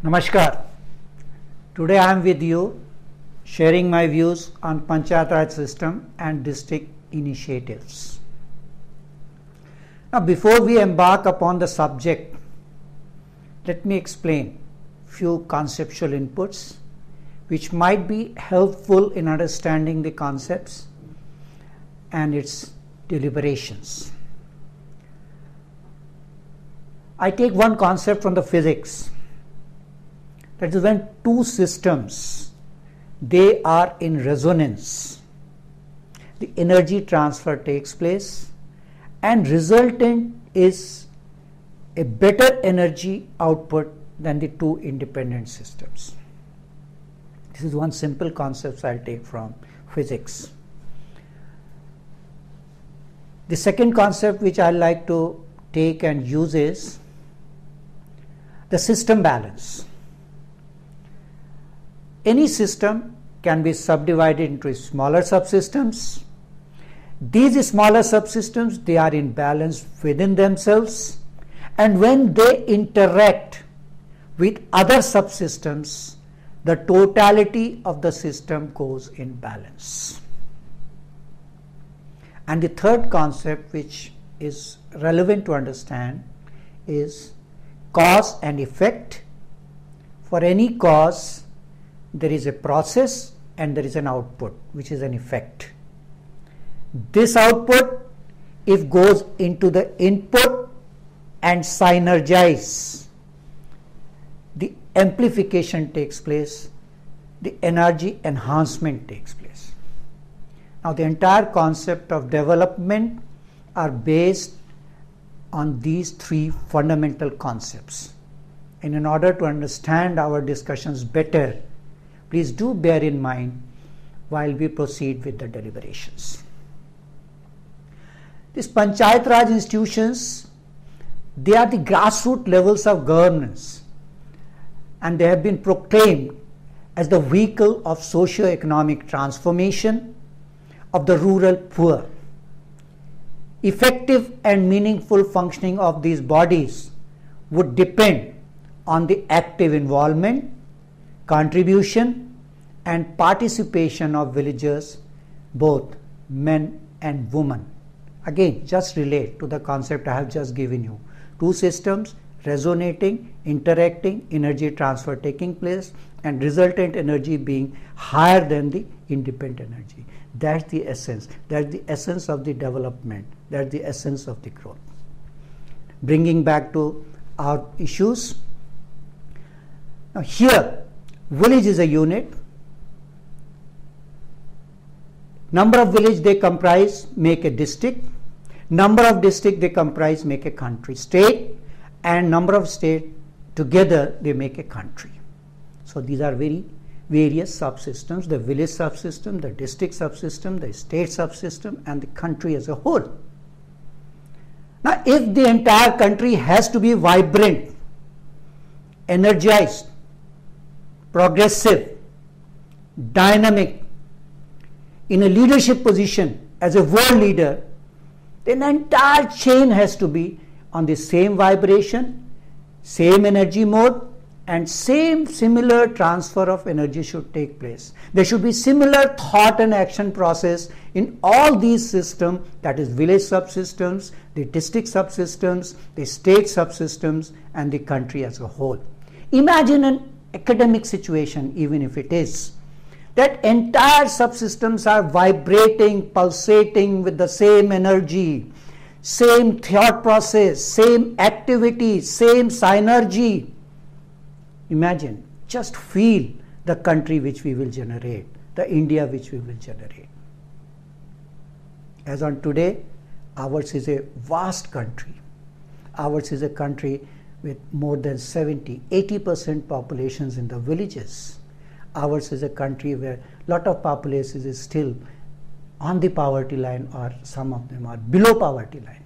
Namaskar. Today I am with you sharing my views on Panchayat Raj system and district initiatives. Now before we embark upon the subject, let me explain few conceptual inputs which might be helpful in understanding the concepts and its deliberations. I take one concept from the physics. That is when two systems, they are in resonance, the energy transfer takes place and resultant is a better energy output than the two independent systems. This is one simple concept I'll take from physics. The second concept which I like to take and use is the system balance. Any system can be subdivided into smaller subsystems. These smaller subsystems, they are in balance within themselves, and when they interact with other subsystems, the totality of the system goes in balance. And the third concept which is relevant to understand is cause and effect. For any cause, there is a process and there is an output, which is an effect. This output, if goes into the input and synergize, the amplification takes place, the energy enhancement takes place. Now the entire concept of development are based on these three fundamental concepts. And in order to understand our discussions better, please do bear in mind while we proceed with the deliberations. These Panchayat Raj institutions, they are the grassroots levels of governance, and they have been proclaimed as the vehicle of socio-economic transformation of the rural poor. Effective and meaningful functioning of these bodies would depend on the active involvement, contribution and participation of villagers, both men and women. Again, just relate to the concept I have just given you. Two systems resonating, interacting, energy transfer taking place, and resultant energy being higher than the independent energy. That's the essence. That's the essence of the development. That's the essence of the growth. Bringing back to our issues. Now here, village is a unit. Number of village they comprise make a district. Number of district they comprise make a country. State and number of state together they make a country. So these are various subsystems, the village subsystem, the district subsystem, the state subsystem and the country as a whole. Now if the entire country has to be vibrant, energized, progressive, dynamic, in a leadership position as a world leader, then the entire chain has to be on the same vibration, same energy mode, and similar transfer of energy should take place. There should be similar thought and action process in all these systems, that is village subsystems, the district subsystems, the state subsystems and the country as a whole. Imagine an academic situation, even if it is, that entire subsystems are vibrating, pulsating with the same energy, same thought process, same activity, same synergy. Imagine, just feel the country which we will generate, the India which we will generate. As on today, ours is a vast country. Ours is a country with more than 70-80% populations in the villages. Ours is a country where a lot of population is still on the poverty line, or some of them are below poverty line.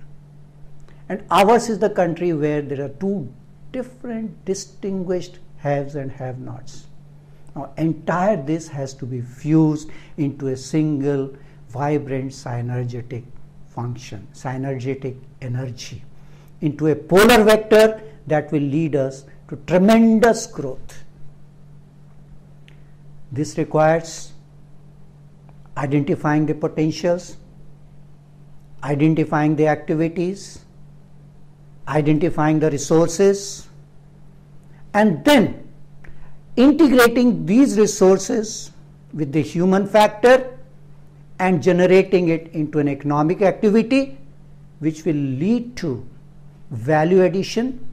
And ours is the country where there are two different distinguished haves and have-nots. Now entire this has to be fused into a single vibrant synergetic function, synergetic energy, into a polar vector that will lead us to tremendous growth. This requires identifying the potentials, identifying the activities, identifying the resources, and then integrating these resources with the human factor and generating it into an economic activity which will lead to value addition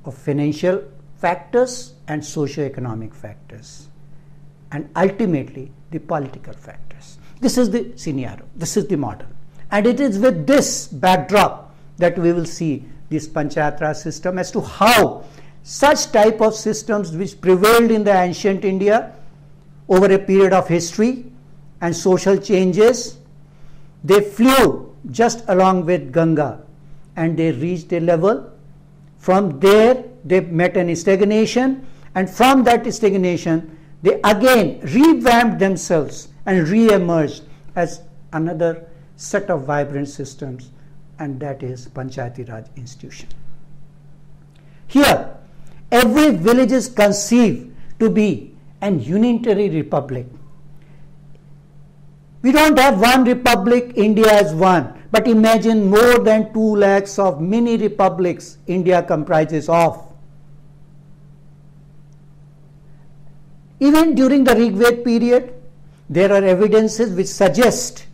of financial factors and socio-economic factors, and ultimately the political factors. This is the scenario, this is the model, and it is with this backdrop that we will see this Panchayat Raj system as to how such type of systems which prevailed in the ancient India over a period of history and social changes, they flew just along with Ganga and they reached a level. From there they met an stagnation, and from that stagnation they again revamped themselves and re-emerged as another set of vibrant systems, and that is Panchayati Raj institution. Here every village is conceived to be an unitary republic. We don't have one republic, India is one, but imagine more than 2 lakhs of mini republics India comprises of. Even during the Rigved period, there are evidences which suggest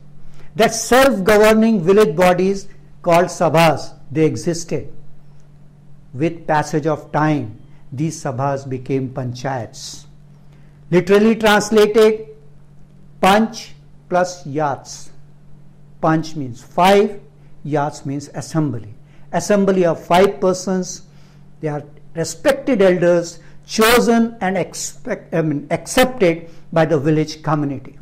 that self-governing village bodies called sabhas, they existed. With passage of time, these sabhas became panchayats. Literally translated, panch plus yats. Panch means 5, yats means assembly. Assembly of 5 persons, they are respected elders, chosen and accepted by the village community.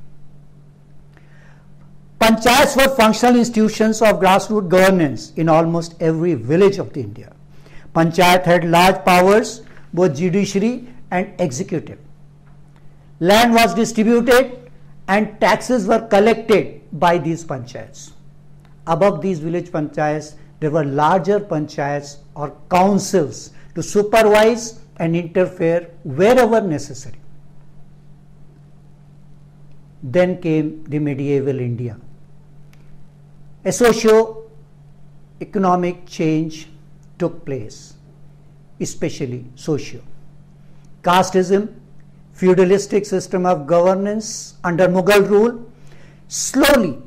Panchayats were functional institutions of grassroots governance in almost every village of India. Panchayat had large powers, both judiciary and executive. Land was distributed and taxes were collected by these panchayats. Above these village panchayats, there were larger panchayats or councils to supervise and interfere wherever necessary. Then came the medieval India. A socio-economic change took place, especially socio. Casteism, feudalistic system of governance under Mughal rule, slowly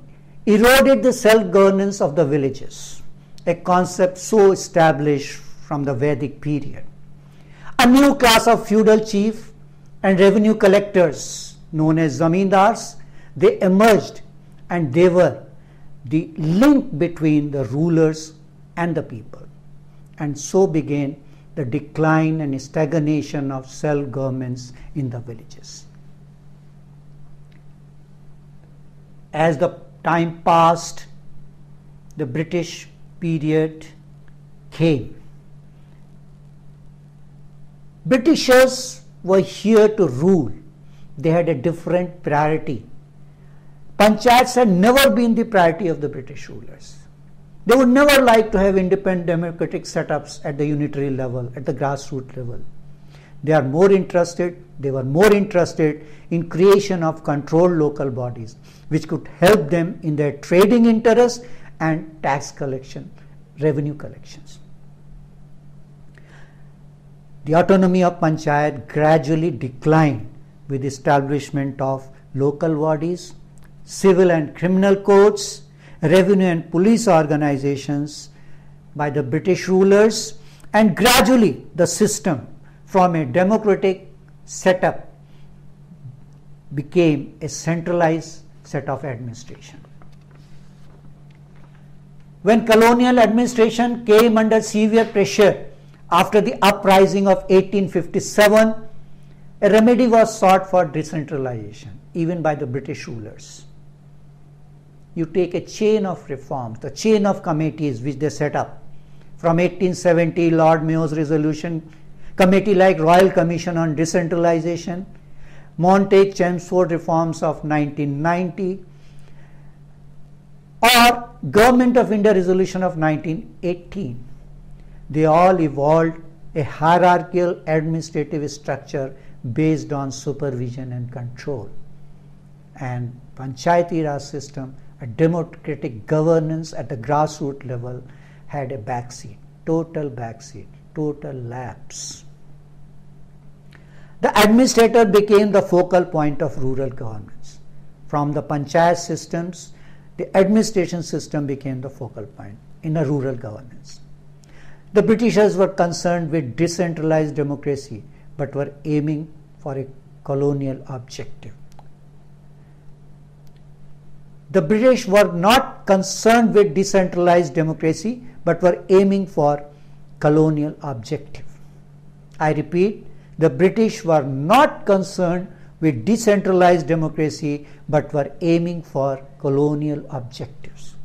eroded the self-governance of the villages, a concept so established from the Vedic period. A new class of feudal chief and revenue collectors known as zamindars, they emerged, and they were the link between the rulers and the people. And so began the decline and stagnation of self-governments in the villages. As the time passed, the British period came. Britishers were here to rule. They had a different priority. Panchayats had never been the priority of the British rulers. They would never like to have independent democratic setups at the unitary level, at the grassroots level. They were more interested in creation of controlled local bodies, which could help them in their trading interests and tax collection, revenue collections. The autonomy of panchayat gradually declined with the establishment of local bodies, civil and criminal courts, revenue and police organizations by the British rulers, and gradually the system from a democratic setup became a centralized set of administration. When colonial administration came under severe pressure after the uprising of 1857, a remedy was sought for decentralization, even by the British rulers. You take a chain of reforms, the chain of committees which they set up. From 1870, Lord Mayo's resolution, committee like Royal Commission on Decentralization, Montague-Chelmsford reforms of 1990, or Government of India resolution of 1918. They all evolved a hierarchical administrative structure based on supervision and control. And Panchayati Raj system, a democratic governance at the grassroots level, had a backseat, total lapse. The administrator became the focal point of rural governments. From the panchayat systems, the administration system became the focal point in a rural governance. The Britishers were concerned with decentralized democracy but were aiming for a colonial objective. The British were not concerned with decentralized democracy but were aiming for colonial objective. I repeat, the British were not concerned with decentralized democracy but were aiming for colonial objectives.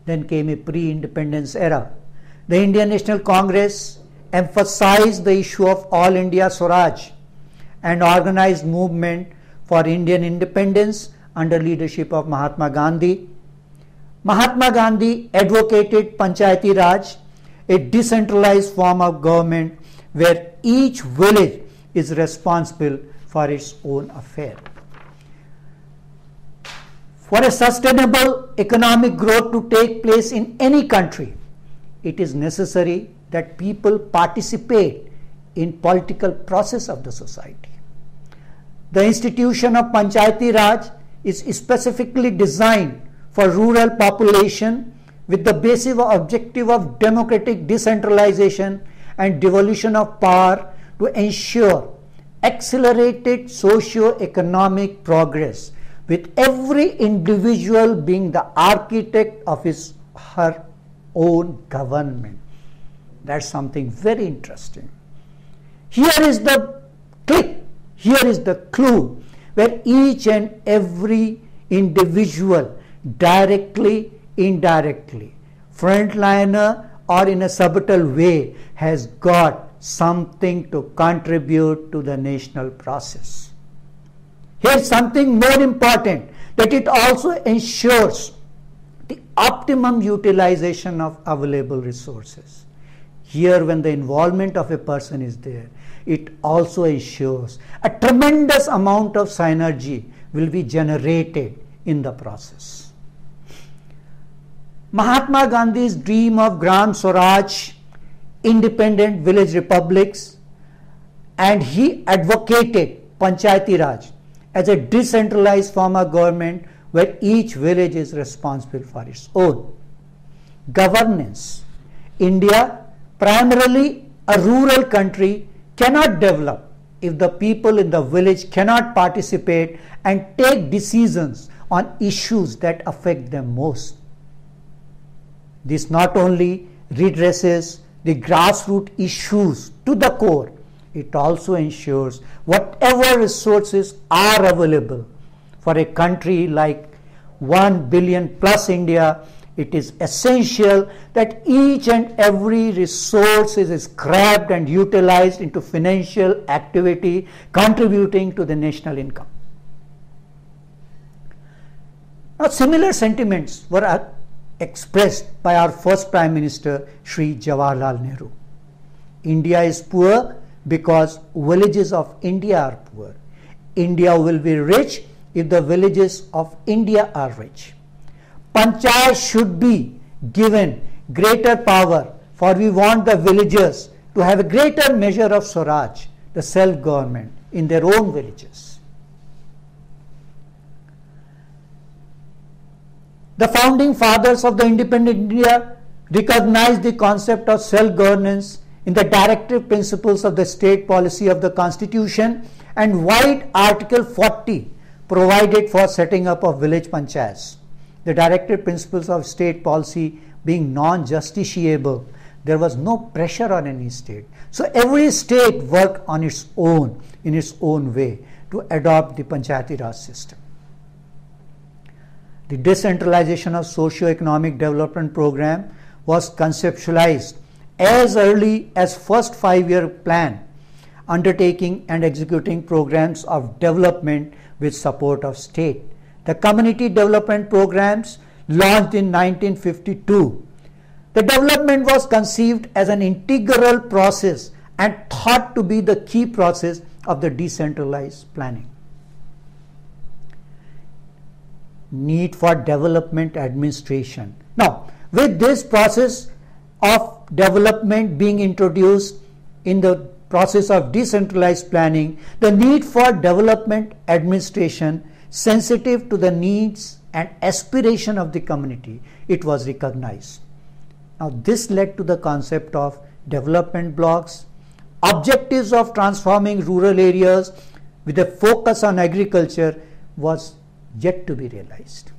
Then came a pre-independence era. The Indian National Congress emphasized the issue of All India Swaraj and organized movement for Indian independence under leadership of Mahatma Gandhi. Mahatma Gandhi advocated Panchayati Raj, a decentralized form of government where each village is responsible for its own affair. For a sustainable economic growth to take place in any country, it is necessary that people participate in political process of the society. The institution of Panchayati Raj is specifically designed for rural population with the basic objective of democratic decentralization and devolution of power to ensure accelerated socio-economic progress, with every individual being the architect of his or her own government. That's something very interesting. Here is the click, here is the clue, where each and every individual, directly, indirectly, frontliner or in a subtle way, has got something to contribute to the national process. Here's something more important, that it also ensures the optimum utilization of available resources. Here, when the involvement of a person is there, it also ensures a tremendous amount of synergy will be generated in the process. Mahatma Gandhi's dream of Gram Swaraj, independent village republics, and he advocated Panchayati Raj as a decentralized form of government where each village is responsible for its own governance. India, primarily a rural country, cannot develop if the people in the village cannot participate and take decisions on issues that affect them most. This not only redresses the grassroots issues to the core, it also ensures whatever resources are available for a country like 1 billion plus India, it is essential that each and every resource is grabbed and utilized into financial activity contributing to the national income. Now, similar sentiments were expressed by our first Prime Minister, Shri Jawaharlal Nehru. India is poor because villages of India are poor. India will be rich if the villages of India are rich. Panchayat should be given greater power, for we want the villagers to have a greater measure of Swaraj, the self-government, in their own villages. The founding fathers of the independent India recognized the concept of self-governance in the directive principles of the state policy of the Constitution, and wide Article 40 provided for setting up of village panchayats. The directive principles of state policy being non-justiciable, there was no pressure on any state. So every state worked on its own, in its own way, to adopt the Panchayati Raj system. The decentralization of socio-economic development program was conceptualized as early as first 5-year plan, undertaking and executing programs of development with support of state. The community development programs launched in 1952 The development was conceived as an integral process and thought to be the key process of the decentralized planning. Need for development administration. Now, with this process of development being introduced in the process of decentralized planning, the need for development administration sensitive to the needs and aspiration of the community, it was recognized. Now, this led to the concept of development blocks, objectives of transforming rural areas with a focus on agriculture was yet to be realized.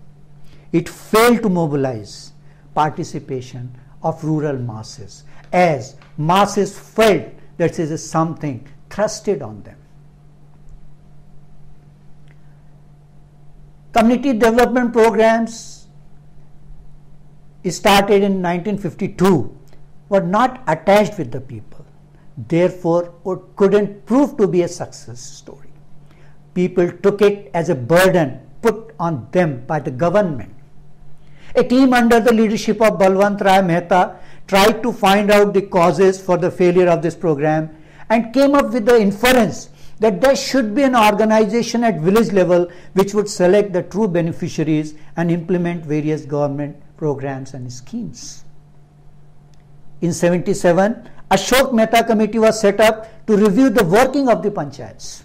It failed to mobilize participation of rural masses, as masses felt that this is something thrusted on them. Community development programs started in 1952 were not attached with the people, therefore couldn't prove to be a success story. People took it as a burden put on them by the government. A team under the leadership of Balwant Rai Mehta tried to find out the causes for the failure of this program and came up with the inference that there should be an organization at village level which would select the true beneficiaries and implement various government programs and schemes. In 1977, Ashok Mehta committee was set up to review the working of the panchayats.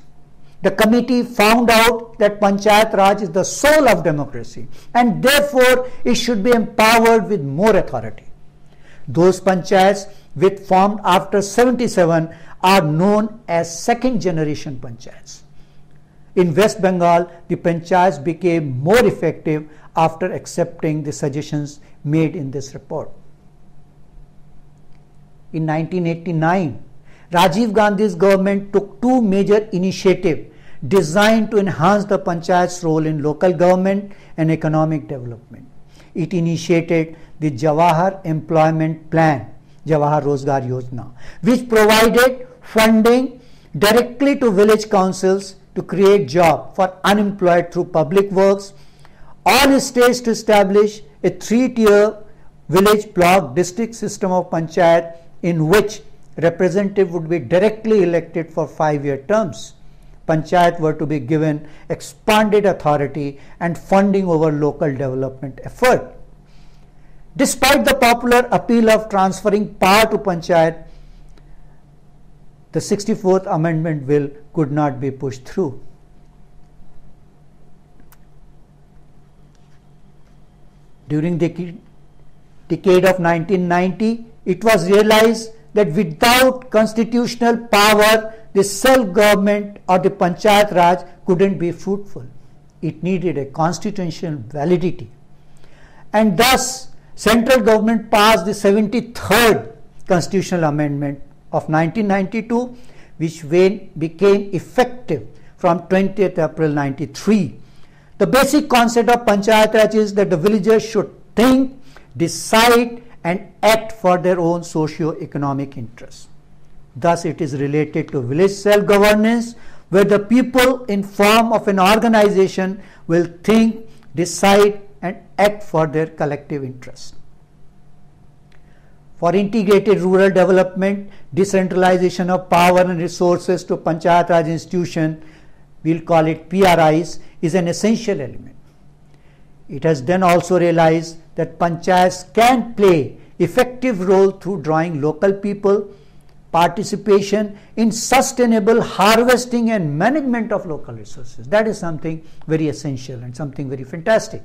The committee found out that Panchayat Raj is the soul of democracy and therefore it should be empowered with more authority. Those panchayats which formed after 77 are known as second generation panchayats. In West Bengal, the panchayats became more effective after accepting the suggestions made in this report. In 1989, Rajiv Gandhi's government took two major initiatives designed to enhance the panchayat's role in local government and economic development. It initiated the Jawahar Employment Plan, Jawahar Rozgar Yojana, which provided funding directly to village councils to create jobs for unemployed through public works. All states to establish a 3-tier village block district system of panchayat in which representatives would be directly elected for 5-year terms. Panchayat were to be given expanded authority and funding over local development effort. Despite the popular appeal of transferring power to panchayat, the 64th Amendment Bill could not be pushed through. During the decade of 1990, it was realized that without constitutional power, the self-government or the Panchayat Raj couldn't be fruitful. It needed a constitutional validity. And thus, central government passed the 73rd Constitutional Amendment of 1992, which became effective from 20th April 1993. The basic concept of Panchayat Raj is that the villagers should think, decide and act for their own socio-economic interests. Thus, it is related to village self-governance, where the people in form of an organization will think, decide and act for their collective interests. For integrated rural development, decentralization of power and resources to Panchayat Raj institution, we'll call it PRIs, is an essential element. It has then also realized that panchayats can play effective role through drawing local people, participation in sustainable harvesting and management of local resources. That is something very essential and something very fantastic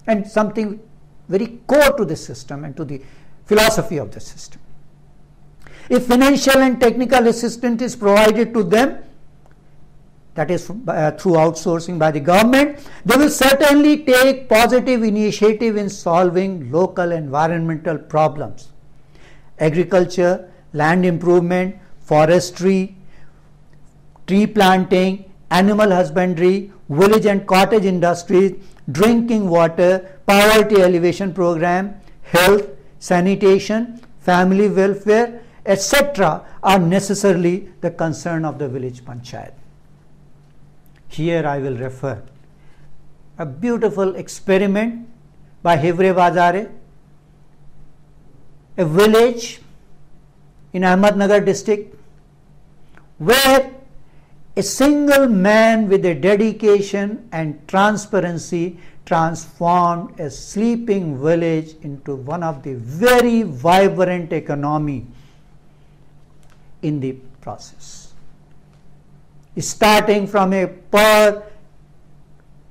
and something very core to the system and to the philosophy of the system. If financial and technical assistance is provided to them, that is through outsourcing by the government, they will certainly take positive initiative in solving local environmental problems. Agriculture, land improvement, forestry, tree planting, animal husbandry, village and cottage industries, drinking water, poverty alleviation program, health, sanitation, family welfare, etc. are necessarily the concern of the village panchayat. Here I will refer a beautiful experiment by Hivre Bazare a village in Ahmednagar district where a single man with a dedication and transparency transformed a sleeping village into one of the very vibrant economy in the process. Starting from a per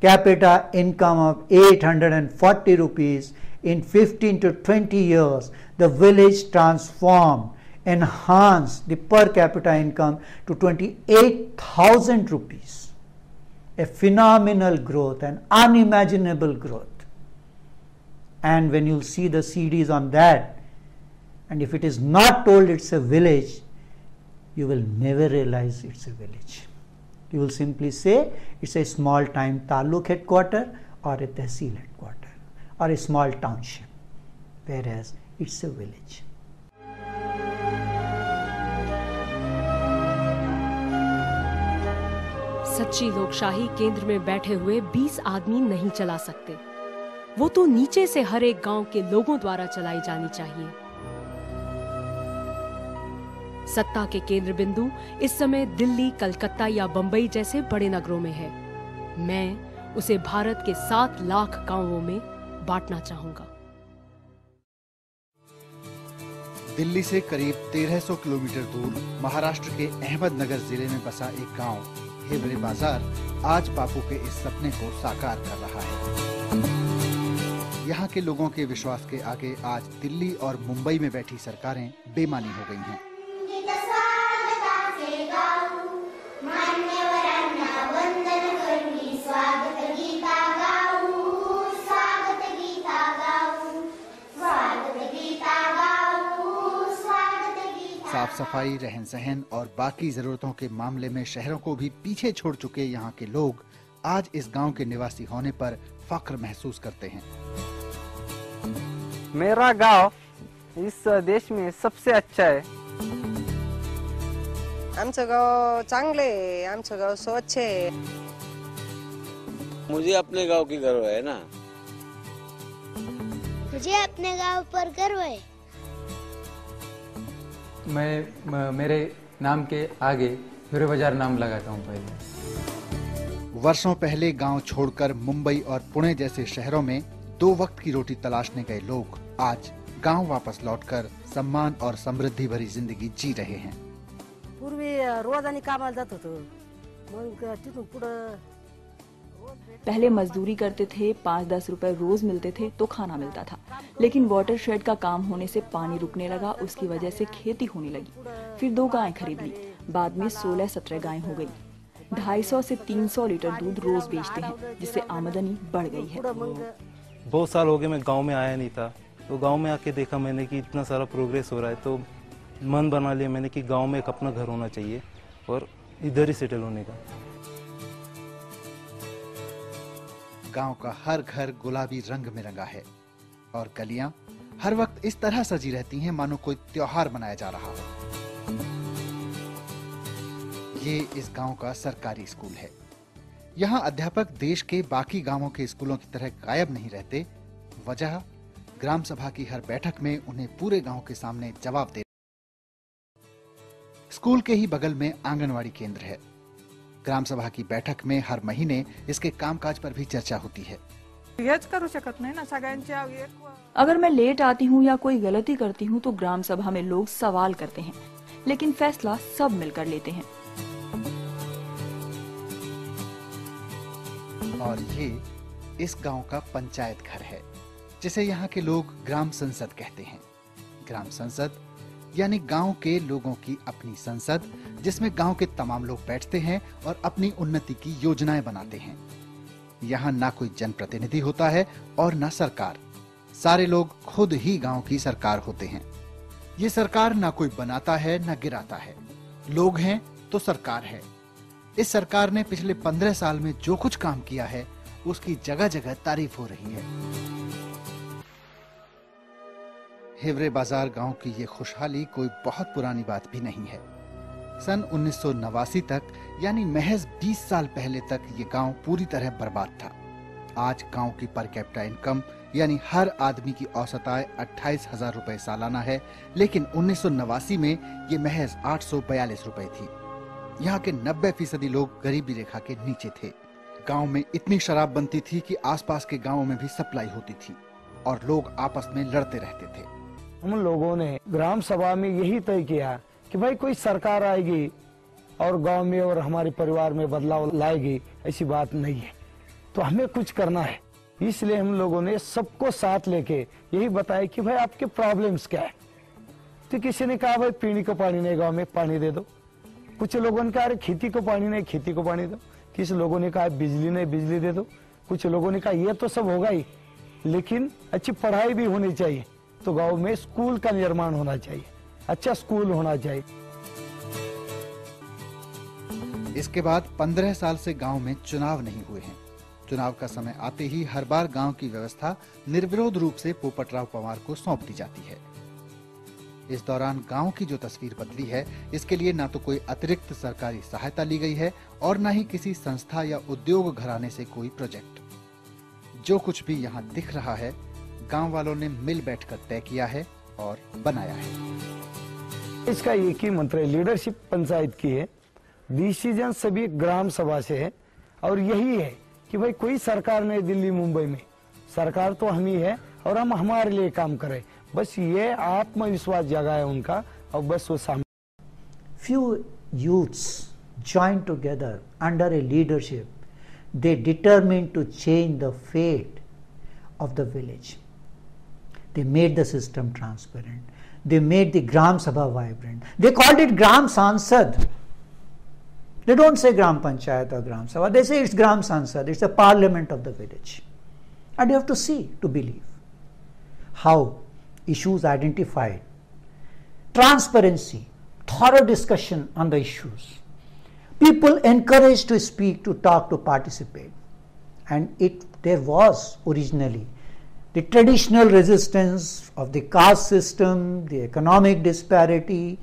capita income of 840 rupees, in 15 to 20 years, the village transformed, enhanced the per capita income to 28,000 rupees. A phenomenal growth, an unimaginable growth. And when you see the CDs on that, and if it is not told it's a village, you will never realize it's a village. You will simply say it's a small time taluk headquarter or a tehsil headquarter or a small township, whereas it's a village. सच्ची लोकशाही केंद्र में बैठे हुए 20 आदमी नहीं चला सकते। वो तो नीचे से हर एक गांव के लोगों द्वारा चलाई जानी चाहिए। सत्ता के केंद्र बिंदु इस समय दिल्ली, कलकत्ता या बंबई जैसे बड़े नगरों में है। मैं उसे भारत के 7 लाख गांवों में बांटना चाहूंगा। दिल्ली से करीब 1300 किलोमीटर दूर महाराष्ट्र के अहमदनगर जिले में बसा एक गांव हिवरे बाजार आज बापू के इस सपने को साकार कर रहा है। यहाँ के लोगों के विश्वास के आगे आज दिल्ली और मुंबई में बैठी सरकारें बेमानी हो गई हैं। साफ सफाई, रहन सहन और बाकी जरूरतों के मामले में शहरों को भी पीछे छोड़ चुके यहाँ के लोग आज इस गांव के निवासी होने पर फख्र महसूस करते हैं। मेरा गांव इस देश में सबसे अच्छा है। आमचं गाव चांगले आहे, आमचं गाव स्वच्छ आहे। मुझे अपने गांव की गर्व है ना। मुझे अपने गांव पर गर्व है। मैं मेरे नाम के आगे हिवरे बाजार नाम लगाता हूँ। पहले वर्षों पहले गांव छोड़कर मुंबई और पुणे जैसे शहरों में 2 वक्त की रोटी तलाशने गए लोग आज गांव वापस लौटकर सम्मान और समृद्धि भरी जिंदगी जी रहे हैं। पूर्वी रोजानी कामाला जात होतो, मग तिथून पुढे पहले मजदूरी करते थे, 5-10 रुपए रोज मिलते थे तो खाना मिलता था। लेकिन वाटर शेड का काम होने से पानी रुकने लगा, उसकी वजह से खेती होने लगी। फिर 2 गायें खरीद ली, बाद में 16-17 गायें हो गई। 250 से 300 लीटर दूध रोज बेचते हैं, जिससे आमदनी बढ़ गई है। बहुत साल हो गए मैं गांव में आया नहीं था, तो गांव में आके देखा मैंने कि इतना सारा प्रोग्रेस हो रहा है, तो मन बना लिया मैंने कि गांव में एक अपना घर होना चाहिए और इधर ही सेटल होने का। गांव का हर घर गुलाबी रंग में रंगा है और गलियां हर वक्त इस तरह सजी रहती हैं मानो कोई त्योहार मनाया जा रहा हो। ये इस गांव का सरकारी स्कूल है। यहाँ अध्यापक देश के बाकी गांवों के स्कूलों की तरह गायब नहीं रहते। वजह ग्राम सभा की हर बैठक में उन्हें पूरे गांव के सामने जवाब दे। स्कूल के ही बगल में आंगनवाड़ी केंद्र है। ग्राम सभा की बैठक में हर महीने इसके कामकाज पर भी चर्चा होती है। अगर मैं लेट आती हूँ या कोई गलती करती हूँ तो ग्राम सभा में लोग सवाल करते हैं, लेकिन फैसला सब मिलकर लेते हैं। और ये इस गांव का पंचायत घर है, जिसे यहाँ के लोग ग्राम संसद कहते हैं। ग्राम संसद यानी गांव के लोगों की अपनी संसद, जिसमें गांव के तमाम लोग बैठते हैं और अपनी उन्नति की योजनाएं बनाते हैं। यहाँ ना कोई जनप्रतिनिधि होता है और ना सरकार। सारे लोग खुद ही गांव की सरकार होते हैं। ये सरकार ना कोई बनाता है ना गिराता है, लोग हैं तो सरकार है। इस सरकार ने पिछले 15 साल में जो कुछ काम किया है उसकी जगह जगह तारीफ हो रही है। हिवरे बाजार गांव की ये खुशहाली कोई बहुत पुरानी बात भी नहीं है। सन 1989 तक यानी महज 20 साल पहले तक ये गांव पूरी तरह बर्बाद था। आज गांव की पर कैपिटा इनकम यानी हर आदमी की औसत आय 28,000 रुपए सालाना है, लेकिन 1989 में ये महज 842 रुपए थी। यहाँ के 90% लोग गरीबी रेखा के नीचे थे। गांव में इतनी शराब बनती थी कि आसपास के गांवों में भी सप्लाई होती थी और लोग आपस में लड़ते रहते थे। हम लोगों ने ग्राम सभा में यही तय किया कि भाई कोई सरकार आएगी और गांव में और हमारे परिवार में बदलाव लाएगी, ऐसी बात नहीं है, तो हमें कुछ करना है। इसलिए हम लोगों ने सबको साथ लेके यही बताया कि भाई आपके प्रॉब्लम्स क्या है। तो किसी ने कहा भाई पीने को पानी नहीं, गांव में पानी दे दो। कुछ लोगों ने कहा अरे खेती को पानी नहीं, खेती को पानी दो। किसी लोगों ने कहा बिजली नहीं, बिजली दे दो। कुछ लोगों ने कहा ये तो सब होगा ही, लेकिन अच्छी पढ़ाई भी होनी चाहिए, तो गांव में स्कूल का निर्माण होना चाहिए, अच्छा स्कूल होना चाहिए। इसके बाद 15 साल से गांव में चुनाव नहीं हुए हैं। चुनाव का समय आते ही हर बार गांव की व्यवस्था निर्विरोध रूप से पोपटराव पवार को सौंप दी जाती है। इस दौरान गांव की जो तस्वीर बदली है, इसके लिए ना तो कोई अतिरिक्त सरकारी सहायता ली गई है और ना ही किसी संस्था या उद्योग घराने से कोई प्रोजेक्ट। जो कुछ भी यहाँ दिख रहा है, गांव वालों ने मिल बैठकर तय किया है और बनाया है। इसका एक ही मंत्र है, लीडरशिप पंचायत की है, डिसीजन सभी ग्राम सभा से है, और यही है कि भाई कोई सरकार नहीं दिल्ली मुंबई में, सरकार तो हम ही है और हम हमारे लिए काम करें। बस ये आत्मविश्वास जगा है उनका, और बस वो सामने। Few youths joined together under a leadership. They determined to change the fate of the village. They made the system transparent. They made the Gram Sabha vibrant. They called it Gram Sansad. They don't say Gram Panchayat or Gram Sabha. They say it's Gram Sansad. It's the parliament of the village. And you have to see to believe how issues identified, transparency, thorough discussion on the issues, people encouraged to speak, to talk, to participate. And there was originally the traditional resistance of the caste system, the economic disparity,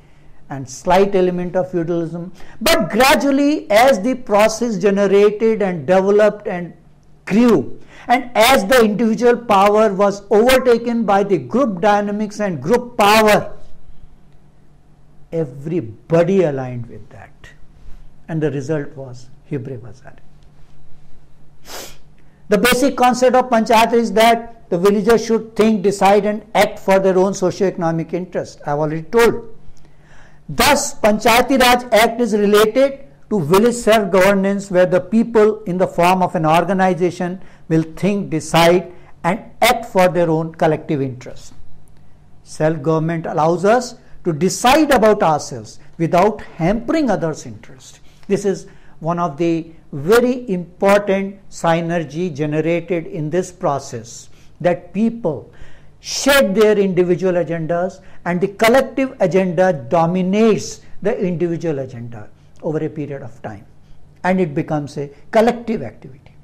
and slight element of feudalism. But gradually, as the process generated and developed and grew, and as the individual power was overtaken by the group dynamics and group power, everybody aligned with that. And the result was Hibre Bazar. The basic concept of Panchayat is that the villagers should think, decide and act for their own socio-economic interest. I have already told. Thus, Panchayati Raj Act is related to village self-governance, where the people in the form of an organization will think, decide and act for their own collective interest. Self-government allows us to decide about ourselves without hampering others' interest. This is one of the very important synergy generated in this process, that people shed their individual agendas and the collective agenda dominates the individual agenda over a period of time, and it becomes a collective activity.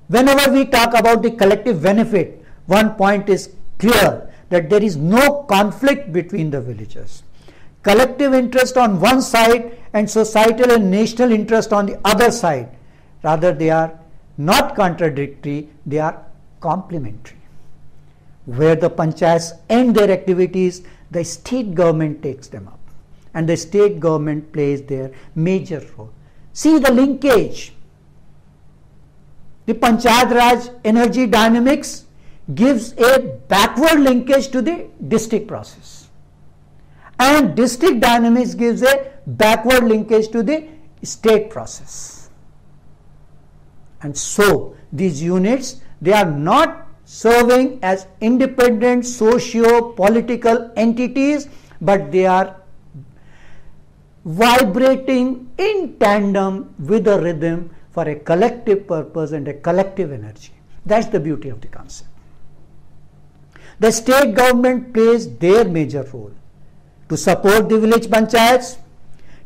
Whenever we talk about the collective benefit, one point is clear, that there is no conflict between the villagers. Collective interest on one side and societal and national interest on the other side. Rather, they are not contradictory, they are complementary. Where the panchayats end their activities, the state government takes them up, and the state government plays their major role. See the linkage. The Panchayat Raj energy dynamics gives a backward linkage to the district process, and district dynamics gives a backward linkage to the state process. And so these units, they are not serving as independent socio-political entities, but they are vibrating in tandem with a rhythm for a collective purpose and a collective energy. That's the beauty of the concept. The state government plays their major role to support the village panchayats,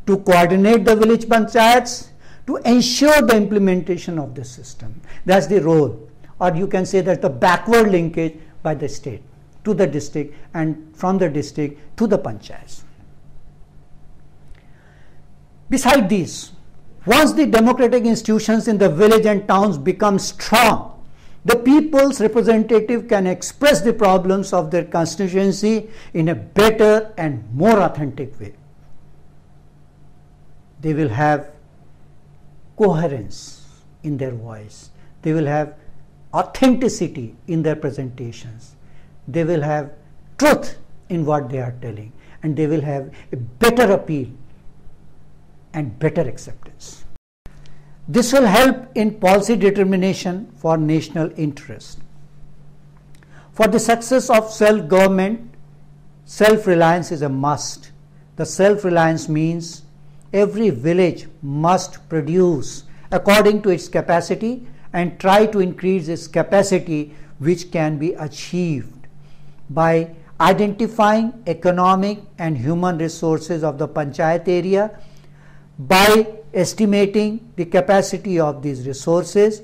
to coordinate the village panchayats, to ensure the implementation of this system. That's the role, or you can say that the backward linkage by the state to the district, and from the district to the panchayats. Beside these, Once the democratic institutions in the village and towns become strong, the people's representative can express the problems of their constituency in a better and more authentic way. They will have coherence in their voice. They will have authenticity in their presentations. They will have truth in what they are telling, and they will have a better appeal and better acceptance. This will help in policy determination for national interest. For the success of self-government, self-reliance is a must. The self-reliance means every village must produce according to its capacity and try to increase its capacity, which can be achieved by identifying economic and human resources of the panchayat area, by estimating the capacity of these resources,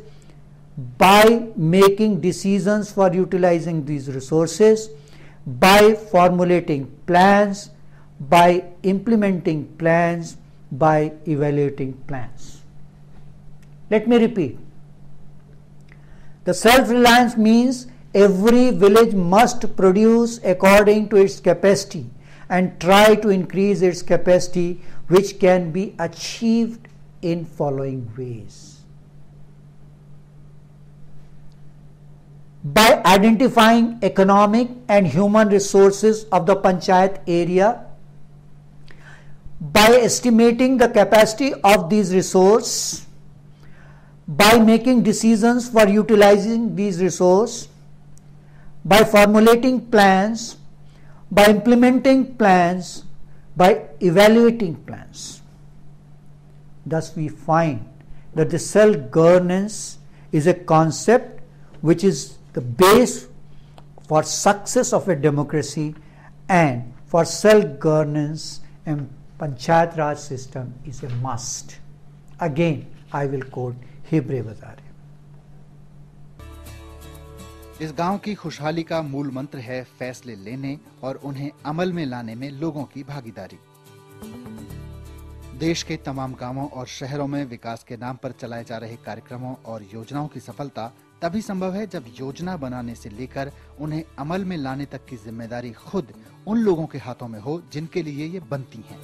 by making decisions for utilizing these resources, by formulating plans, by implementing plans, by evaluating plans. Let me repeat. The self-reliance means every village must produce according to its capacity and try to increase its capacity, which can be achieved in following ways. By identifying economic and human resources of the panchayat area, by estimating the capacity of these resources, by making decisions for utilizing these resources, by formulating plans, by implementing plans, by evaluating plans. Thus we find that the self-governance is a concept which is the base for success of a democracy, and for self-governance and Panchayat Raj system is a must. Again, I will quote हिब्रे बाजार। इस गांव की खुशहाली का मूल मंत्र है फैसले लेने और उन्हें अमल में लाने में लोगों की भागीदारी। देश के तमाम गांवों और शहरों में विकास के नाम पर चलाए जा रहे कार्यक्रमों और योजनाओं की सफलता तभी संभव है जब योजना बनाने से लेकर उन्हें अमल में लाने तक की जिम्मेदारी खुद उन लोगों के हाथों में हो जिनके लिए ये बनती हैं।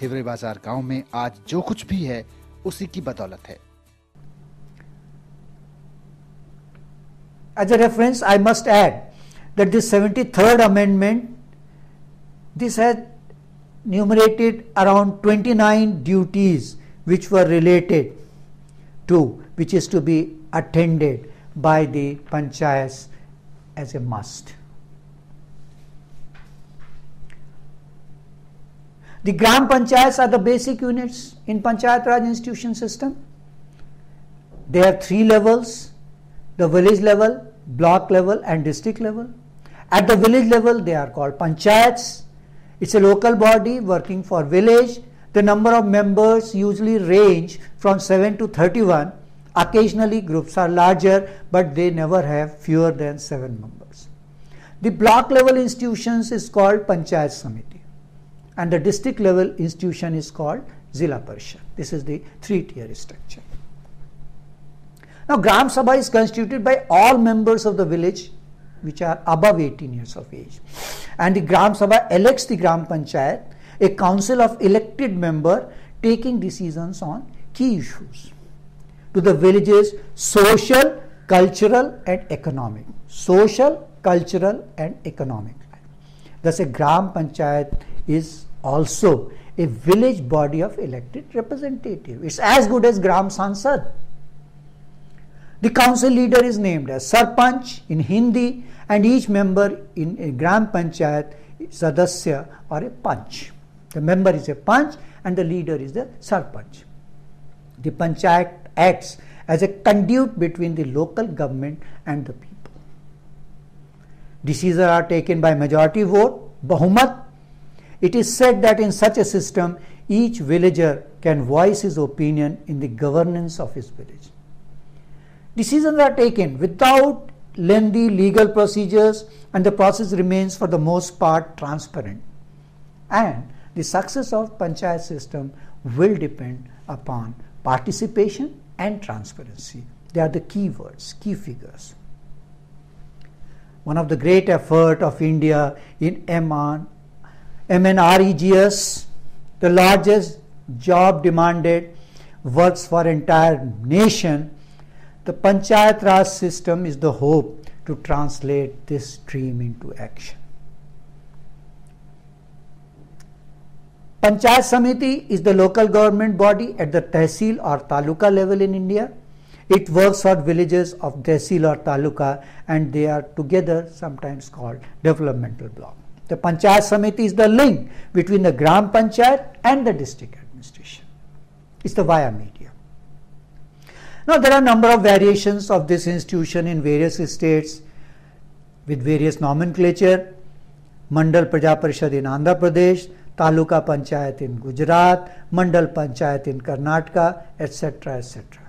हिवरे बाजार गांव में आज जो कुछ भी है उसी की बदौलत है। As a reference, I must add that this 73rd amendment, this had enumerated around 29 duties which were related to, which is to be attended by the panchayats as a must. The Gram Panchayats are the basic units in Panchayat Raj institution system. They have 3 levels: the village level, block level and district level. At the village level they are called Panchayats. It's a local body working for village. The number of members usually range from 7 to 31. Occasionally groups are larger, but they never have fewer than 7 members. The block level institutions is called Panchayat Samiti, and the district level institution is called Zila Parishad. This is the 3-tier structure. Now Gram Sabha is constituted by all members of the village which are above 18 years of age, and the Gram Sabha elects the Gram Panchayat, a council of elected members taking decisions on key issues to the village's social, cultural and economic. Social, cultural and economic life. Thus a Gram Panchayat is also a village body of elected representative. It's as good as Gram Sansad. The council leader is named as Sarpanch in Hindi, and each member in a Gram Panchayat is Sadasya or a Panch. The member is a Panch and the leader is the Sarpanch. The Panchayat acts as a conduit between the local government and the people. Decisions are taken by majority vote, Bahumat. It is said that in such a system, each villager can voice his opinion in the governance of his village. Decisions are taken without lengthy legal procedures, and the process remains for the most part transparent. And the success of Panchayat system will depend upon participation and transparency. They are the key words, key figures. One of the great effort of India in MNREGS, the largest job demanded works for entire nation, the Panchayat Raj system is the hope to translate this dream into action. Panchayat Samiti is the local government body at the Tehsil or Taluka level in India. It works for villages of Tehsil or Taluka, and they are together sometimes called developmental block. The Panchayat Samiti is the link between the Gram Panchayat and the district administration. It's the via media. Now there are a number of variations of this institution in various states with various nomenclature. Mandal Praja Parishad in Andhra Pradesh, Taluka Panchayat in Gujarat, Mandal Panchayat in Karnataka, etc., etc.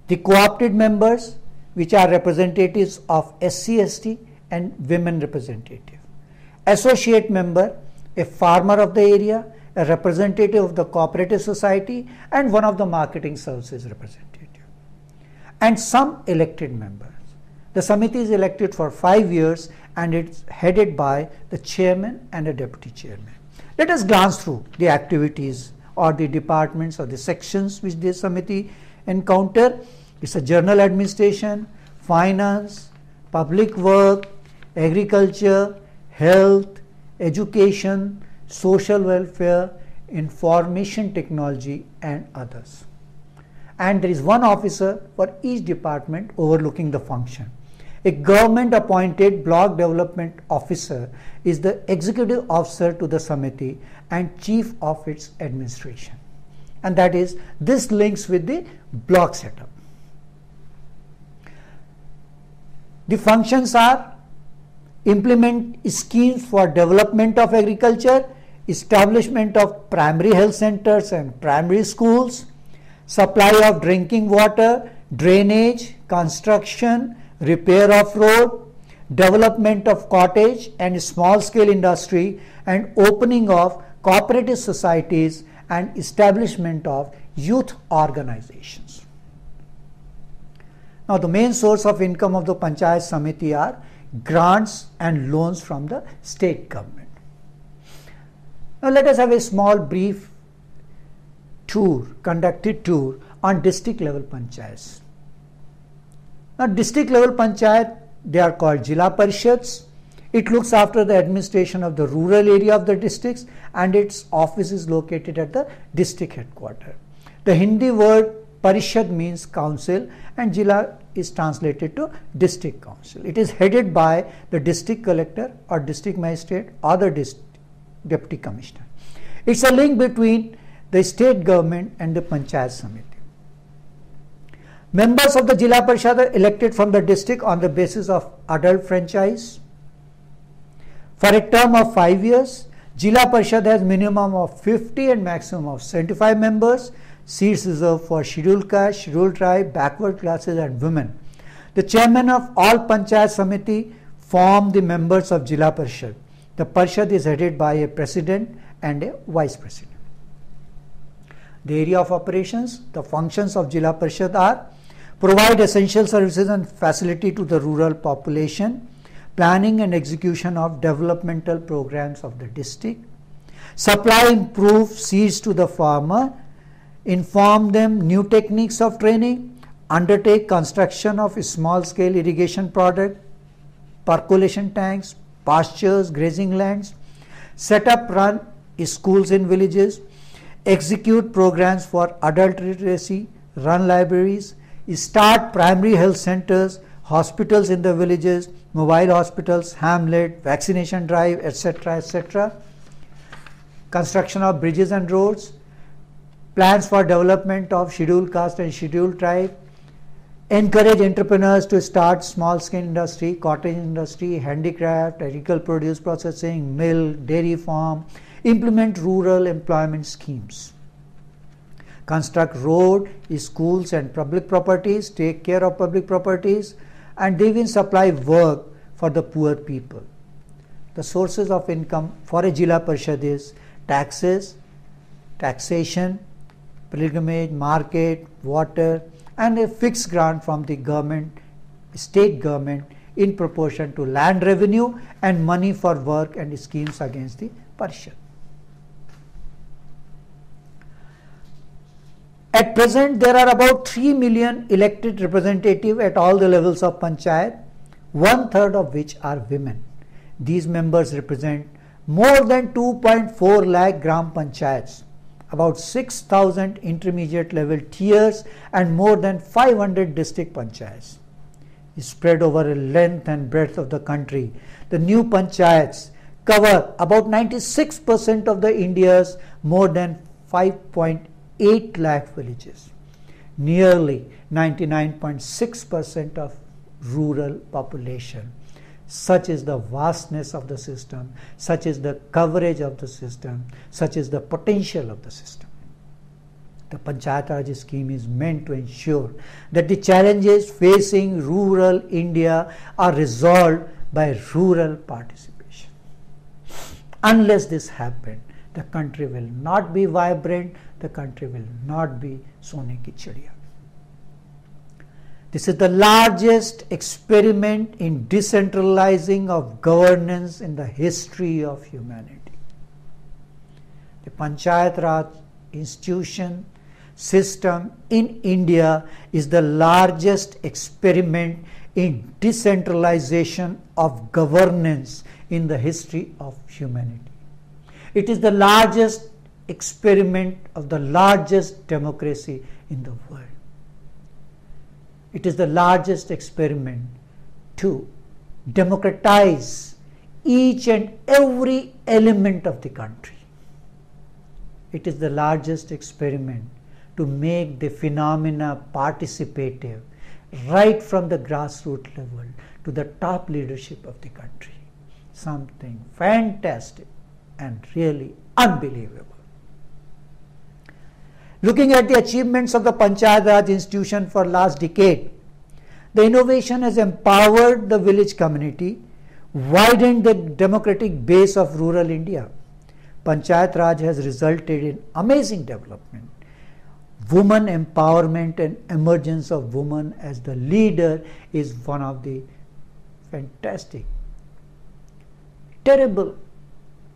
The co-opted members, which are representatives of SC/ST and women representative. Associate member, a farmer of the area, a representative of the cooperative society, and one of the marketing services representative. And some elected members. The Samiti is elected for 5 years and it's headed by the chairman and a deputy chairman. Let us glance through the activities or the departments or the sections which this Samiti encounter. It's a general administration, finance, public work, agriculture, health, education, social welfare, information technology, and others. And there is one officer for each department overlooking the function. A government appointed block development officer is the executive officer to the Samiti and chief of its administration. And that is, this links with the block setup. The functions are implement schemes for development of agriculture, establishment of primary health centers and primary schools, supply of drinking water, drainage, construction, repair of road, development of cottage and small scale industry, and opening of cooperative societies and establishment of youth organizations. Now the main source of income of the Panchayat Samiti are grants and loans from the state government. Now let us have a small brief conducted tour on district level panchayats. Now district level panchayat, they are called Jila Parishads. It looks after the administration of the rural area of the districts and its office is located at the district headquarters. The Hindi word Parishad means council and Jila is translated to district council. It is headed by the district collector or district magistrate or the deputy commissioner. It's a link between the state government and the Panchayat Samiti. Members of the Jila Parishad are elected from the district on the basis of adult franchise. For a term of 5 years, Jila Parishad has minimum of 50 and maximum of 75 members. Seats reserved for scheduled caste, scheduled tribe, backward classes and women. The chairman of all Panchayat Samiti form the members of Jila Parishad. The Parishad is headed by a president and a vice president. The area of operations, the functions of Jila Parishad are provide essential services and facility to the rural population, planning and execution of developmental programs of the district, supply improved seeds to the farmer, inform them new techniques of training, undertake construction of a small scale irrigation product, percolation tanks, pastures, grazing lands, set up run schools in villages, execute programs for adult literacy, run libraries, start primary health centers, hospitals in the villages, mobile hospitals, hamlet, vaccination drive, etc., etc. Construction of bridges and roads, plans for development of scheduled caste and scheduled tribe, encourage entrepreneurs to start small scale industry, cottage industry, handicraft, agricultural produce processing, mill, dairy farm, implement rural employment schemes, construct road, schools and public properties, take care of public properties, and they will supply work for the poor people. The sources of income for a Jila Parishad is taxes taxation, pilgrimage, market, water, and a fixed grant from the government, state government, in proportion to land revenue and money for work and schemes against the Parishad. At present, there are about 3 million elected representatives at all the levels of Panchayat, 1/3 of which are women. These members represent more than 2.4 lakh Gram Panchayats, about 6,000 intermediate level tiers, and more than 500 district Panchayats. Spread over a length and breadth of the country, the new Panchayats cover about 96% of the India's more than 5.8 lakh villages, nearly 99.6% of rural population. Such is the vastness of the system, such is the coverage of the system, such is the potential of the system. The Panchayat Raj scheme is meant to ensure that the challenges facing rural India are resolved by rural participation. Unless this happens, the country will not be vibrant, the country will not be Sone ki Chidiya. This is the largest experiment in decentralizing of governance in the history of humanity. The Panchayat Raj institution system in India is the largest experiment in decentralization of governance in the history of humanity. It is the largest experiment of the largest democracy in the world. It is the largest experiment to democratize each and every element of the country. It is the largest experiment to make the phenomena participative right from the grassroots level to the top leadership of the country. Something fantastic and really unbelievable. Looking at the achievements of the Panchayat Raj institution for last decade, the innovation has empowered the village community, widened the democratic base of rural India. Panchayat Raj has resulted in amazing development. Women empowerment and emergence of women as the leader is one of the fantastic, terrible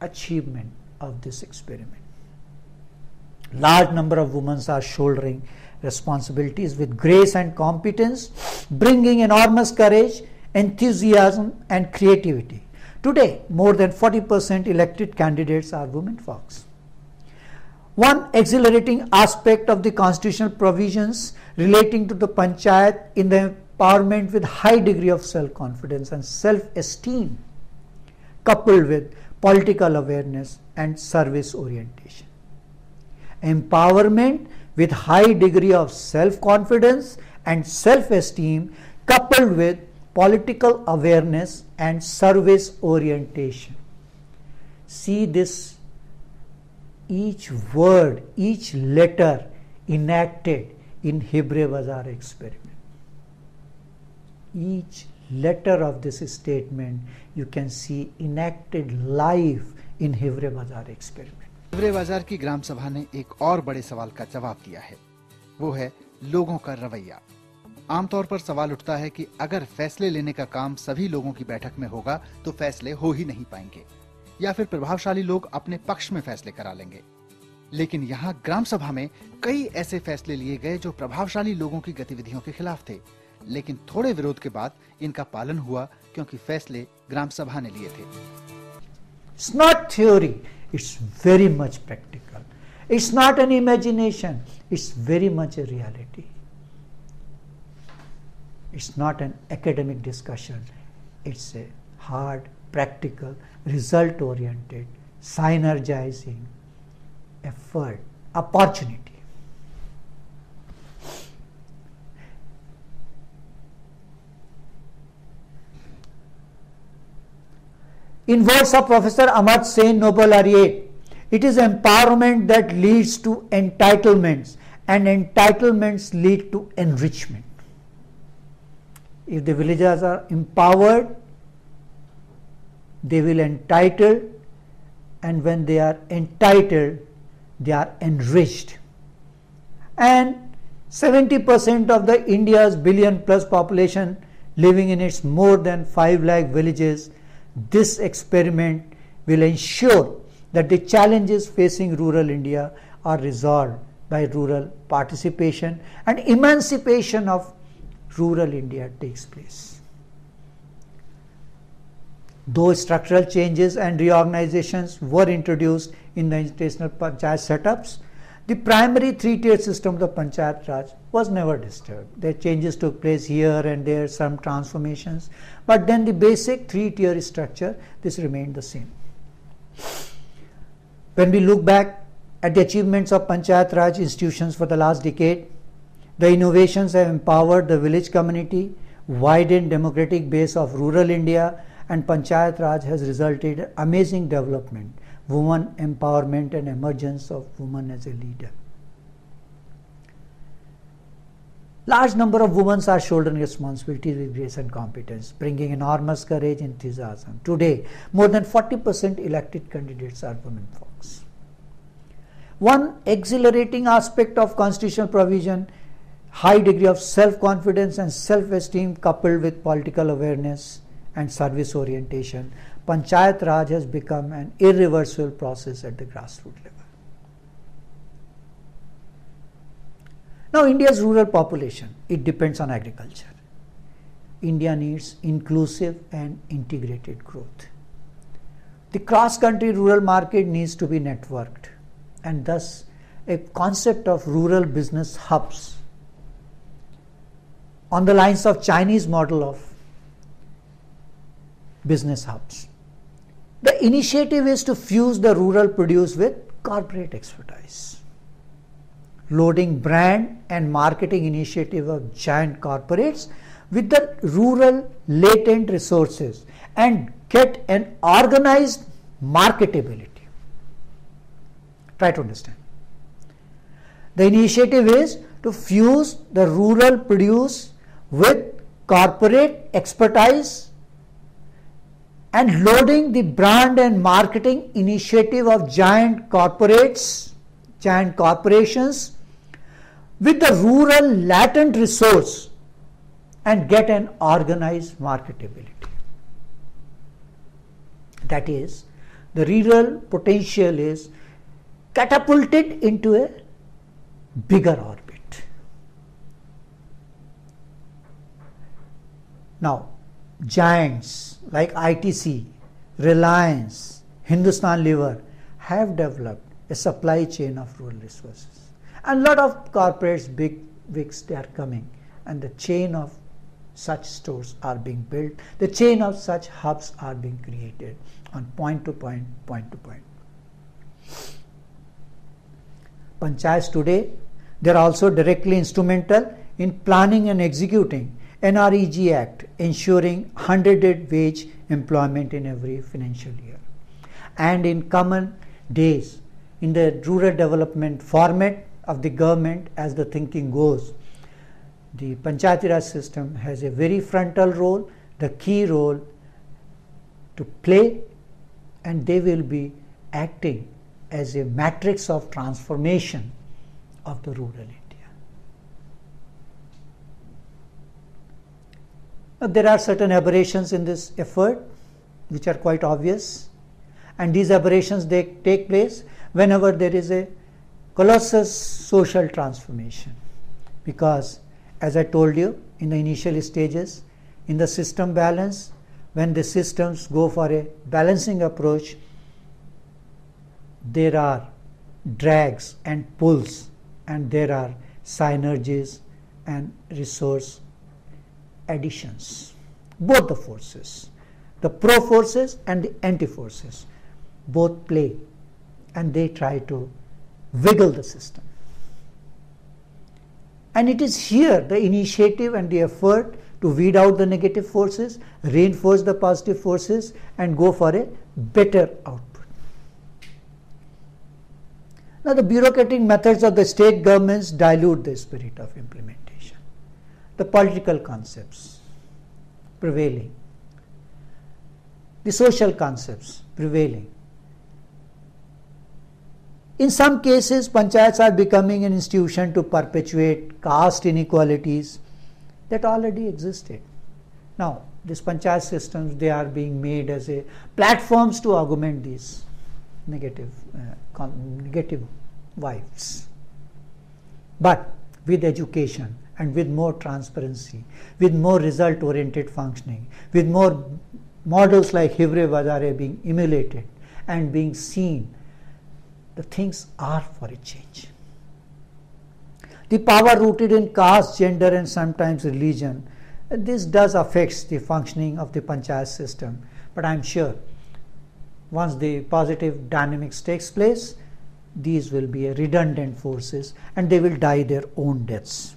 achievement of this experiment. Large number of women are shouldering responsibilities with grace and competence, bringing enormous courage, enthusiasm and creativity. Today, more than 40% elected candidates are women folks. One exhilarating aspect of the constitutional provisions relating to the Panchayat in the empowerment with high degree of self-confidence and self-esteem, coupled with political awareness and service orientation. Empowerment with high degree of self-confidence and self-esteem coupled with political awareness and service orientation. See this, each word, each letter enacted in Hivre Bazar experiment. Each letter of this statement you can see enacted live in Hivre Bazar experiment. Hiware बाजार की ग्राम सभा ने एक और बड़े सवाल का जवाब दिया है, वो है लोगों का रवैया। आमतौर पर सवाल उठता है कि अगर फैसले लेने का काम सभी लोगों की बैठक में होगा तो फैसले हो ही नहीं पाएंगे, या फिर प्रभावशाली लोग अपने पक्ष में फैसले करा लेंगे। लेकिन यहाँ ग्राम सभा में कई ऐसे फैसले लिए गए जो प्रभावशाली लोगों की गतिविधियों के खिलाफ थे, लेकिन थोड़े विरोध के बाद इनका पालन हुआ क्योंकि फैसले ग्राम सभा ने लिए थे। It's not theory, it's very much practical. It's not an imagination, it's very much a reality. It's not an academic discussion, it's a hard, practical, result-oriented, synergizing effort, opportunity. In words of Professor Amartya Sen, Nobel laureate, it is empowerment that leads to entitlements, and entitlements lead to enrichment. If the villagers are empowered, they will entitle, and when they are entitled, they are enriched. And 70% of the India's billion plus population living in its more than 5 lakh villages, this experiment will ensure that the challenges facing rural India are resolved by rural participation and emancipation of rural India takes place. Though structural changes and reorganizations were introduced in the institutional panchayat setups, the primary three-tier system of the Panchayat Raj was never disturbed. There changes took place here and there, some transformations, but then the basic three-tier structure, this remained the same. When we look back at the achievements of Panchayat Raj institutions for the last decade, the innovations have empowered the village community, widened democratic base of rural India, and Panchayat Raj has resulted in amazing development, women empowerment and emergence of women as a leader. Large number of women are shouldering responsibilities with grace and competence, bringing enormous courage and enthusiasm. Today, more than 40% elected candidates are women folks. One exhilarating aspect of constitutional provision, high degree of self-confidence and self-esteem coupled with political awareness and service orientation, Panchayat Raj has become an irreversible process at the grassroots level. Now, India's rural population, it depends on agriculture. India needs inclusive and integrated growth. The cross-country rural market needs to be networked, and thus a concept of rural business hubs on the lines of Chinese model of business hubs. The initiative is to fuse the rural produce with corporate expertise, loading brand and marketing initiative of giant corporates with the rural latent resources and get an organized marketability. Try to understand. The initiative is to fuse the rural produce with corporate expertise and loading the brand and marketing initiative of giant corporations with the rural latent resource and get an organized marketability. That is, the rural potential is catapulted into a bigger orbit. Now, giants like ITC, Reliance, Hindustan Lever have developed a supply chain of rural resources. And a lot of corporates, big wigs, they are coming, and the chain of such stores are being built, the chain of such hubs are being created on point to point, point to point. Panchayats today, they are also directly instrumental in planning and executing NREG Act, ensuring 100-day wage employment in every financial year. And in common days, in the rural development format of the government, as the thinking goes, the Panchayati Raj system has a very frontal role, the key role to play, and they will be acting as a matrix of transformation of the rural India. Now, there are certain aberrations in this effort which are quite obvious, and these aberrations, they take place whenever there is a colossal social transformation, because as I told you in the initial stages, in the system balance, when the systems go for a balancing approach, there are drags and pulls, and there are synergies and resource additions. Both the forces, the pro forces and the anti forces, both play, and they try to wiggle the system. And it is here the initiative and the effort to weed out the negative forces, reinforce the positive forces, and go for a better output. Now, the bureaucratic methods of the state governments dilute the spirit of implementation. The political concepts prevailing, the social concepts prevailing, In some cases, panchayats are becoming an institution to perpetuate caste inequalities that already existed. Now, these panchayat systems, they are being made as a platforms to augment these negative vibes. But with education and with more transparency, with more result-oriented functioning, with more models like Hivre Vazare being emulated and being seen, the things are for a change. The power rooted in caste, gender and sometimes religion, this does affect the functioning of the panchayat system, but I am sure once the positive dynamics takes place, these will be redundant forces and they will die their own deaths.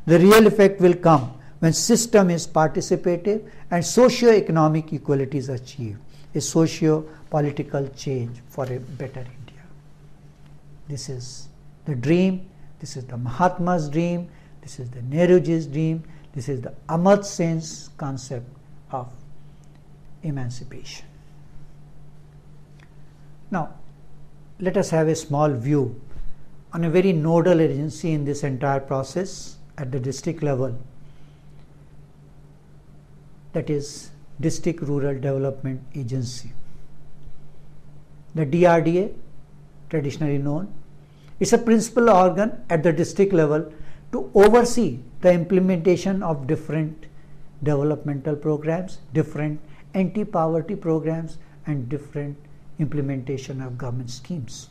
The real effect will come when system is participative and socio-economic equality is achieved, a socio-political change for a better India. This is the dream, this is the Mahatma's dream, this is the Nehruji's dream, this is the Amartya Sen's concept of emancipation. Now, let us have a small view on a very nodal agency in this entire process at the district level, that is District Rural Development Agency. The DRDA, traditionally known, is a principal organ at the district level to oversee the implementation of different developmental programs, different anti-poverty programs and different implementation of government schemes.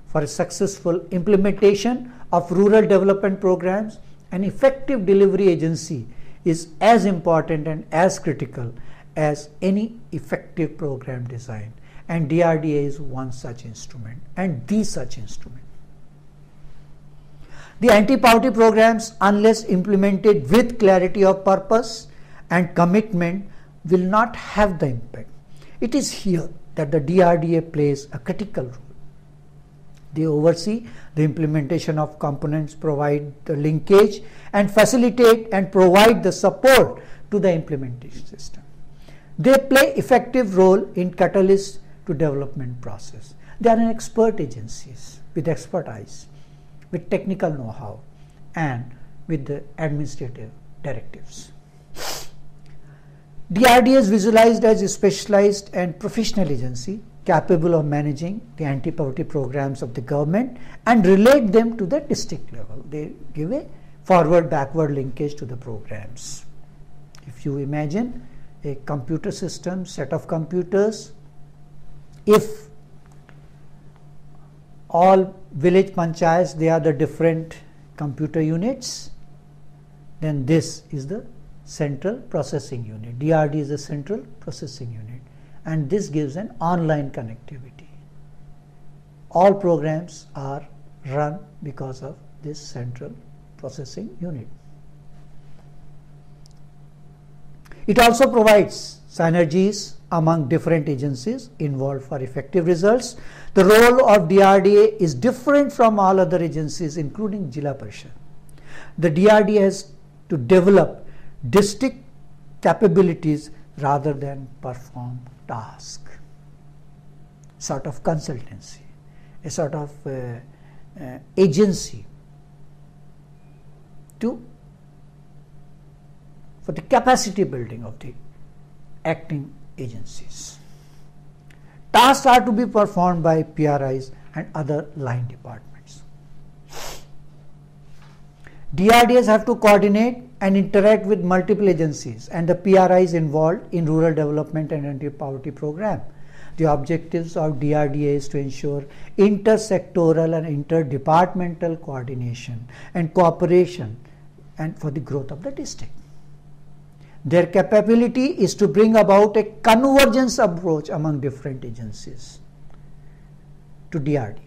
For a successful implementation of rural development programs, an effective delivery agency is as important and as critical as any effective program design, and DRDA is one such instrument and the such instrument. The anti-poverty programs, unless implemented with clarity of purpose and commitment, will not have the impact. It is here that the DRDA plays a critical role. They oversee the implementation of components, provide the linkage and facilitate and provide the support to the implementation system. They play effective role in catalyst to development process. They are an expert agencies with expertise, with technical know-how and with the administrative directives. DRDA is visualized as a specialized and professional agency capable of managing the anti-poverty programs of the government and relate them to the district level. They give a forward-backward linkage to the programs. If you imagine a computer system, set of computers, if all village panchayats, they are the different computer units, then this is the central processing unit. DRD is the central processing unit, and this gives an online connectivity. All programs are run because of this central processing unit. It also provides synergies among different agencies involved for effective results. The role of DRDA is different from all other agencies, including Jila Parishad. The DRDA has to develop district capabilities rather than perform tasks. Sort of consultancy, a sort of agency for the capacity building of the acting agencies. Tasks are to be performed by PRIs and other line departments. DRDAs have to coordinate and interact with multiple agencies and the PRIs involved in rural development and anti-poverty program. The objectives of DRDA is to ensure intersectoral and interdepartmental coordination and cooperation and for the growth of the district. Their capability is to bring about a convergence approach among different agencies. To DRDA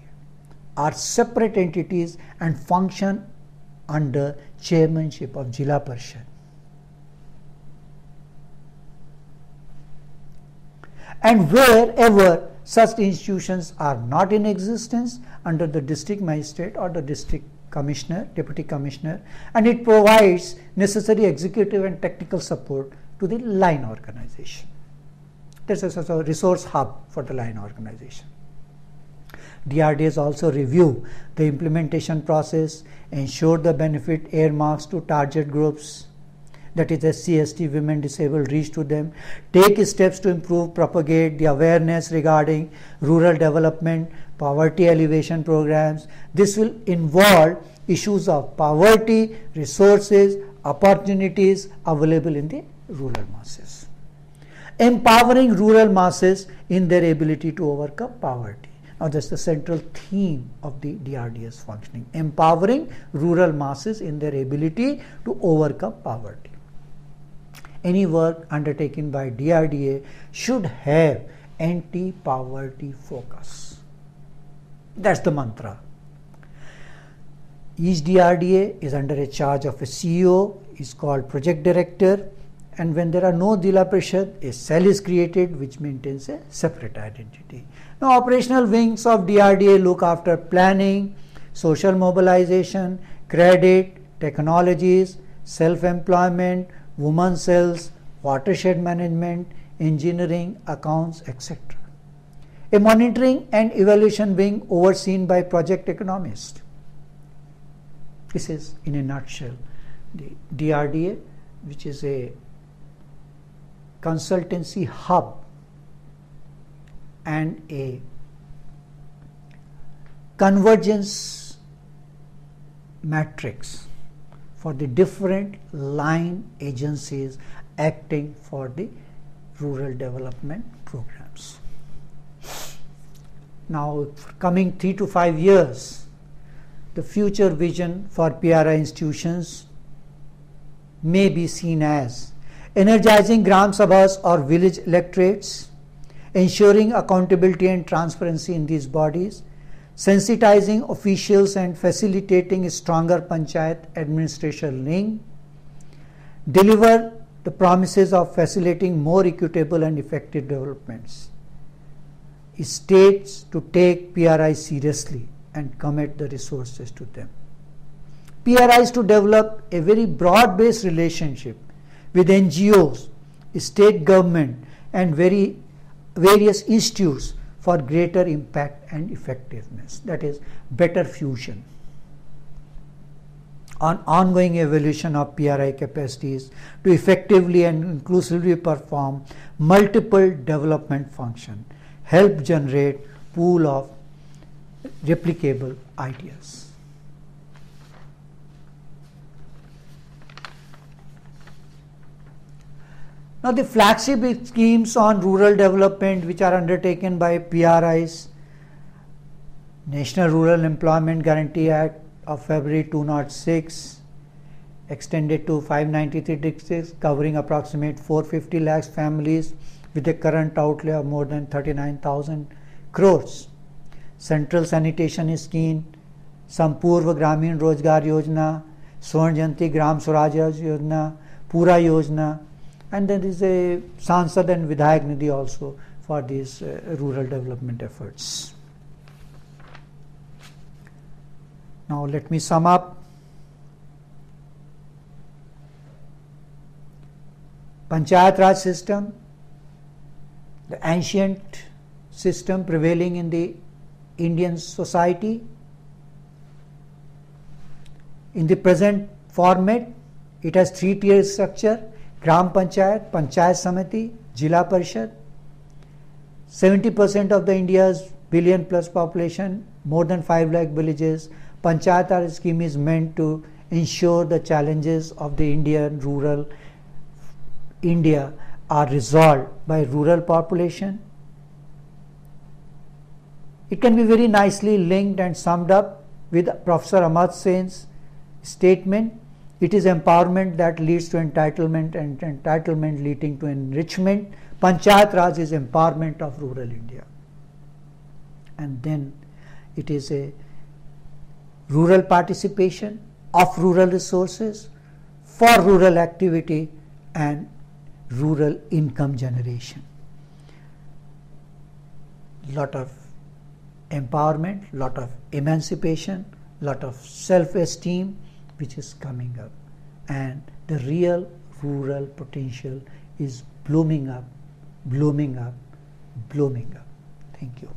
are separate entities and function under chairmanship of Jila Parishad. And wherever such institutions are not in existence, under the district magistrate or the district commissioner, deputy commissioner, and it provides necessary executive and technical support to the line organization. This is a resource hub for the line organization. DRDAs also review the implementation process, ensure the benefit earmarks to target groups, that is SC, ST, women, disabled, reach to them, take steps to improve, propagate the awareness regarding rural development, poverty alleviation programs. This will involve issues of poverty, resources, opportunities available in the rural masses. Empowering rural masses in their ability to overcome poverty. Now that's the central theme of the DRDA's functioning. Empowering rural masses in their ability to overcome poverty. Any work undertaken by DRDA should have anti-poverty focus. That's the mantra. Each DRDA is under a charge of a CEO, is called project director, and when there are no Jila Parishad, a cell is created which maintains a separate identity. Now operational wings of DRDA look after planning, social mobilization, credit, technologies, self-employment, women cells, watershed management, engineering, accounts, etc. A monitoring and evaluation wing overseen by project economists. This is in a nutshell the DRDA, which is a consultancy hub and a convergence matrix for the different line agencies acting for the rural development programs. Now, for coming 3 to 5 years, the future vision for PRI institutions may be seen as energizing Gram Sabhas or village electorates, ensuring accountability and transparency in these bodies, sensitizing officials and facilitating a stronger panchayat administration link, deliver the promises of facilitating more equitable and effective developments. States to take PRI seriously and commit the resources to them. PRIs to develop a very broad-based relationship with NGOs, state government and various institutes for greater impact and effectiveness, that is better fusion. On ongoing evaluation of PRI capacities to effectively and inclusively perform multiple development functions, help generate pool of replicable ideas. Now the flagship schemes on rural development which are undertaken by PRIs, National Rural Employment Guarantee Act of February 2006, extended to 593 districts covering approximate 450 lakhs families with a current outlay of more than 39,000 crores. Central Sanitation Scheme, Sampurva Gramin Rozgar Yojana, Swarn Jayanti Gram Swaraj Yojana, Pura Yojana, and there is a Sansad and Vidhayak Nidhi also for these rural development efforts. Now let me sum up. Panchayat Raj system, the ancient system prevailing in the Indian society. In the present format, it has 3-tier structure: Gram Panchayat, Panchayat Samiti, Jila Parishad. 70% of the India's billion plus population, more than 5 lakh villages. Panchayat Raj scheme is meant to ensure the challenges of the Indian rural India are resolved by rural population. It can be very nicely linked and summed up with Professor Amartya Sen's statement. It is empowerment that leads to entitlement, and entitlement leading to enrichment. Panchayat Raj is empowerment of rural India. And then it is a rural participation of rural resources for rural activity and rural income generation. Lot of empowerment, lot of emancipation, lot of self-esteem which is coming up, and the real rural potential is blooming up, blooming up, blooming up. Thank you.